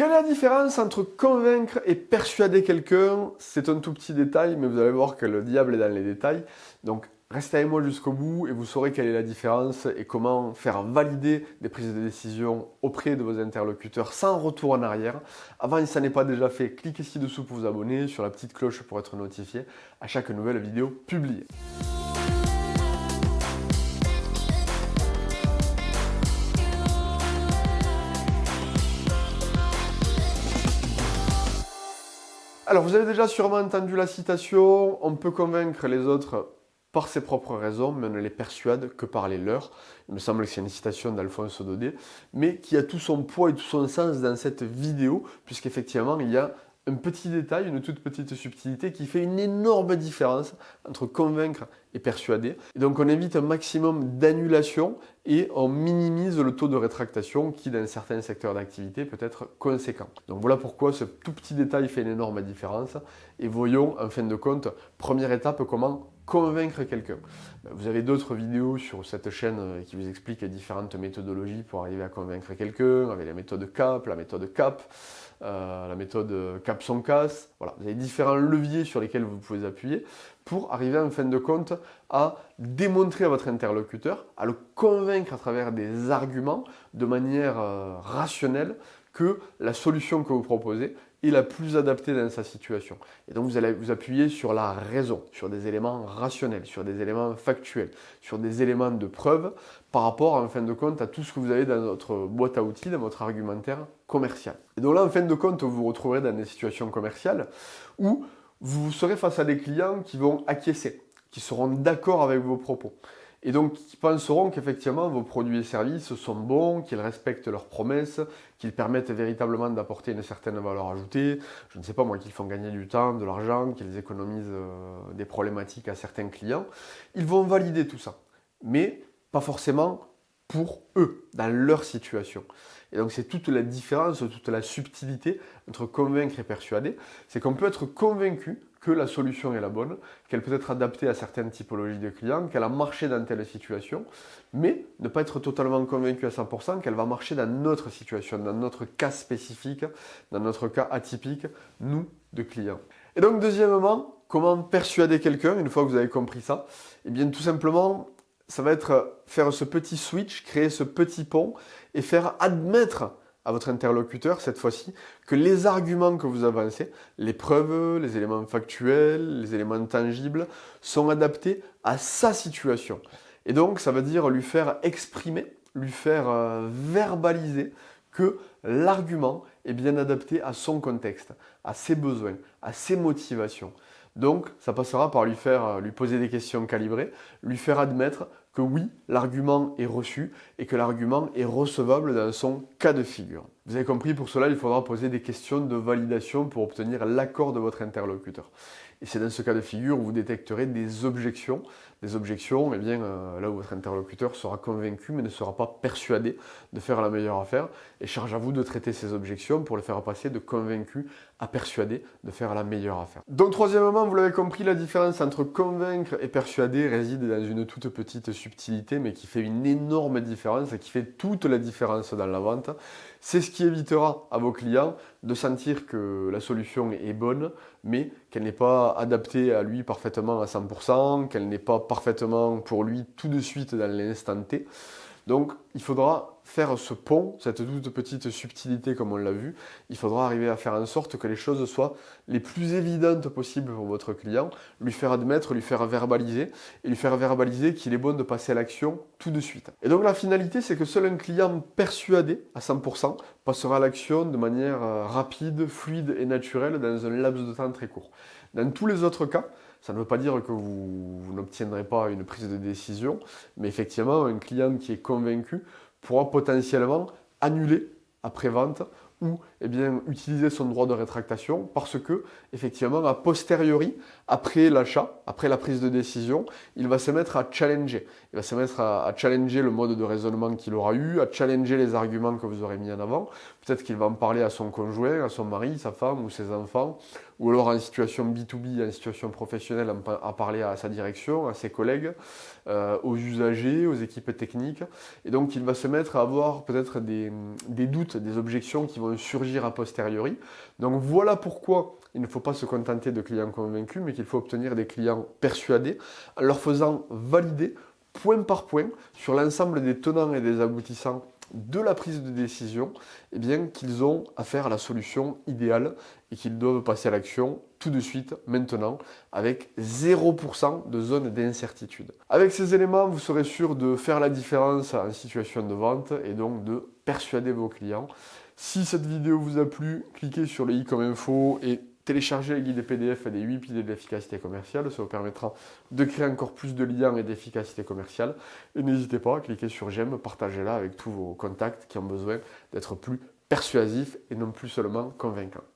Quelle est la différence entre convaincre et persuader quelqu'un? C'est un tout petit détail, mais vous allez voir que le diable est dans les détails. Donc, restez avec moi jusqu'au bout et vous saurez quelle est la différence et comment faire valider des prises de décision auprès de vos interlocuteurs sans retour en arrière. Avant, si ça n'est pas déjà fait, cliquez ci-dessous pour vous abonner, sur la petite cloche pour être notifié à chaque nouvelle vidéo publiée. Alors, vous avez déjà sûrement entendu la citation « On peut convaincre les autres par ses propres raisons, mais on ne les persuade que par les leurs ». Il me semble que c'est une citation d'Alphonse Daudet, mais qui a tout son poids et tout son sens dans cette vidéo, puisqu'effectivement, il y a un petit détail, une toute petite subtilité qui fait une énorme différence entre convaincre et persuader. Et donc on évite un maximum d'annulation et on minimise le taux de rétractation qui dans certains secteurs d'activité peut être conséquent. Donc voilà pourquoi ce tout petit détail fait une énorme différence. Et voyons en fin de compte, première étape, comment convaincre quelqu'un. Vous avez d'autres vidéos sur cette chaîne qui vous expliquent les différentes méthodologies pour arriver à convaincre quelqu'un, avec la méthode CAP, la méthode CAP, la méthode CAP-SON-CAS. Voilà, vous avez différents leviers sur lesquels vous pouvez appuyer pour arriver en fin de compte à démontrer à votre interlocuteur, à le convaincre à travers des arguments de manière rationnelle que la solution que vous proposez est la plus adaptée dans sa situation. Et donc vous allez vous appuyer sur la raison, sur des éléments rationnels, sur des éléments factuels, sur des éléments de preuve par rapport en fin de compte à tout ce que vous avez dans votre boîte à outils, dans votre argumentaire commercial. Et donc là en fin de compte vous vous retrouverez dans des situations commerciales où vous serez face à des clients qui vont acquiescer, qui seront d'accord avec vos propos. Et donc, qui penseront qu'effectivement, vos produits et services sont bons, qu'ils respectent leurs promesses, qu'ils permettent véritablement d'apporter une certaine valeur ajoutée, je ne sais pas moi, qu'ils font gagner du temps, de l'argent, qu'ils économisent des problématiques à certains clients. Ils vont valider tout ça, mais pas forcément pour eux, dans leur situation. Et donc c'est toute la différence, toute la subtilité entre convaincre et persuader, c'est qu'on peut être convaincu que la solution est la bonne, qu'elle peut être adaptée à certaines typologies de clients, qu'elle a marché dans telle situation, mais ne pas être totalement convaincu à 100% qu'elle va marcher dans notre situation, dans notre cas spécifique, dans notre cas atypique, nous, de clients. Et donc deuxièmement, comment persuader quelqu'un, une fois que vous avez compris ça? Eh bien tout simplement, ça va être faire ce petit switch, créer ce petit pont et faire admettre à votre interlocuteur, cette fois-ci, que les arguments que vous avancez, les preuves, les éléments factuels, les éléments tangibles, sont adaptés à sa situation. Et donc, ça veut dire lui faire exprimer, lui faire verbaliser que l'argument est bien adapté à son contexte, à ses besoins, à ses motivations. Donc, ça passera par lui poser des questions calibrées, lui faire admettre que oui, l'argument est reçu et que l'argument est recevable dans son cas de figure. Vous avez compris, pour cela, il faudra poser des questions de validation pour obtenir l'accord de votre interlocuteur. Et c'est dans ce cas de figure où vous détecterez des objections. Des objections, eh bien, là où votre interlocuteur sera convaincu mais ne sera pas persuadé de faire la meilleure affaire. Et charge à vous de traiter ces objections pour le faire passer de convaincu à persuadé de faire la meilleure affaire. Donc troisièmement, vous l'avez compris, la différence entre convaincre et persuader réside dans une toute petite subtilité mais qui fait une énorme différence et qui fait toute la différence dans la vente. C'est ce qui évitera à vos clients de sentir que la solution est bonne, mais qu'elle n'est pas adaptée à lui parfaitement à 100%, qu'elle n'est pas parfaitement pour lui tout de suite dans l'instant T. Donc il faudra faire ce pont, cette toute petite subtilité comme on l'a vu, il faudra arriver à faire en sorte que les choses soient les plus évidentes possibles pour votre client, lui faire admettre, lui faire verbaliser, et lui faire verbaliser qu'il est bon de passer à l'action tout de suite. Et donc la finalité, c'est que seul un client persuadé à 100% passera à l'action de manière rapide, fluide et naturelle dans un laps de temps très court. Dans tous les autres cas, ça ne veut pas dire que vous n'obtiendrez pas une prise de décision, mais effectivement, un client qui est convaincu pourra potentiellement annuler après-vente ou eh bien, utiliser son droit de rétractation parce que, effectivement, a posteriori, après l'achat, après la prise de décision, il va se mettre à challenger. Il va se mettre à challenger le mode de raisonnement qu'il aura eu, à challenger les arguments que vous aurez mis en avant. Peut-être qu'il va en parler à son conjoint, à son mari, sa femme ou ses enfants, ou alors en situation B2B, en situation professionnelle, à parler à sa direction, à ses collègues, aux usagers, aux équipes techniques. Et donc, il va se mettre à avoir peut-être des doutes, des objections qui vont vont surgir a posteriori. Donc voilà pourquoi il ne faut pas se contenter de clients convaincus, mais qu'il faut obtenir des clients persuadés en leur faisant valider point par point sur l'ensemble des tenants et des aboutissants de la prise de décision, eh bien, qu'ils ont affaire à la solution idéale et qu'ils doivent passer à l'action tout de suite, maintenant, avec 0% de zone d'incertitude. Avec ces éléments, vous serez sûr de faire la différence en situation de vente et donc de persuader vos clients. Si cette vidéo vous a plu, cliquez sur le i comme info et téléchargez le guide PDF des 8 piliers de l'efficacité commerciale. Ça vous permettra de créer encore plus de liens et d'efficacité commerciale. Et n'hésitez pas à cliquer sur j'aime, partagez-la avec tous vos contacts qui ont besoin d'être plus persuasifs et non plus seulement convaincants.